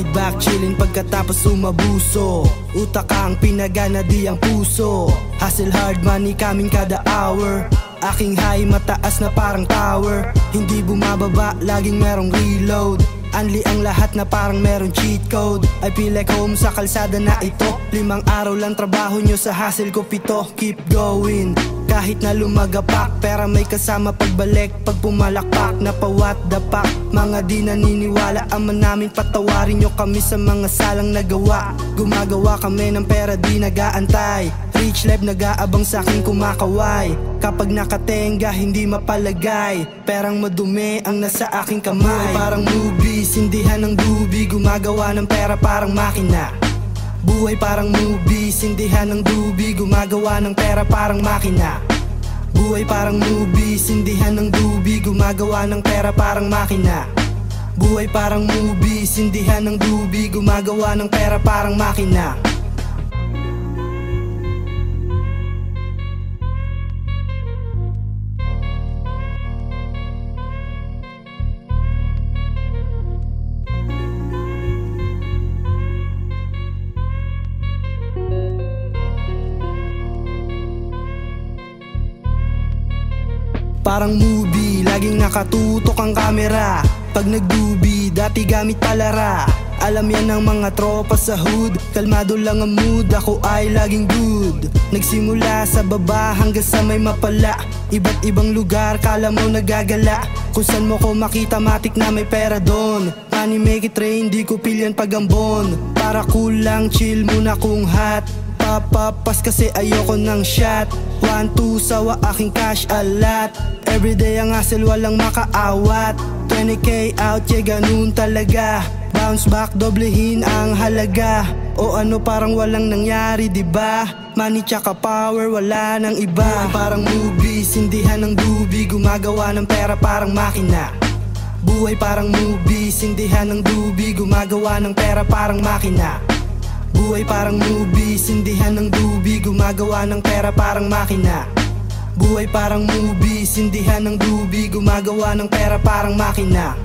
Laid back, chillin' pagkatapos umabuso. Utak ang pinagana, di ang puso. Hustle hard, money coming kada hour. Aking high, mataas na parang tower. Hindi bumababa, laging merong reload. Unli ang lahat na parang meron cheat code. I feel like home sa kalsada na ito. 5 araw lang trabaho nyo, sa hustle ko 7. Keep going kahit na lumagapak. Pera may kasama pagbalik, pag pumalakpak. Napawat dapak, mga di naniniwala. Ama namin patawarin nyo kami sa mga salang nagawa. Gumagawa kami ng pera, di nagaantay. Rich life nag-aabang sa'king kumakaway. Kapag nakatenga hindi mapalagay. Perang madumi ang nasa aking kamay. Parang movie, sindihan ng dubi. Gumagawa ng pera parang makina. Buhay parang movie, sindihan ng dubi. Gumagawa ng pera parang makina. Buhay parang movie, sindihan ng dubi. Gumagawa ng pera parang makina. Buhay parang movie, sindihan ng dubi. Gumagawa ng pera parang makina. Parang movie, laging nakatutok ang kamera. Pag nagdubi, dati gamit palara. Alam yan ng mga tropa sa hood. Kalmado lang ang mood, ako ay laging good. Nagsimula sa baba hanggang sa may mapala. Iba't ibang lugar, kala mo nagagala. Kung saan mo ko makita, matik na may pera doon. Money make it rain, di ko pilyan pagambon. Para kulang, chill muna kung hot. Papapas kasi ayoko ng shot. 1-2 sawa aking cash a lot. Everyday ang hustle, walang makaawat. 20k out, yeah ganun talaga. Bounce back, doblehin ang halaga. O ano parang walang nangyari, diba? Money tsaka power, wala nang iba. Parang movie, sindihan ng dubi. Gumagawa ng pera parang makina. Buhay parang movie, sindihan ng dubi. Gumagawa ng pera parang makina. Buhay parang movie, sindihan ng dubi. Gumagawa ng pera parang makina. Buhay parang movie, sindihan ng dubi. Gumagawa ng pera parang makina.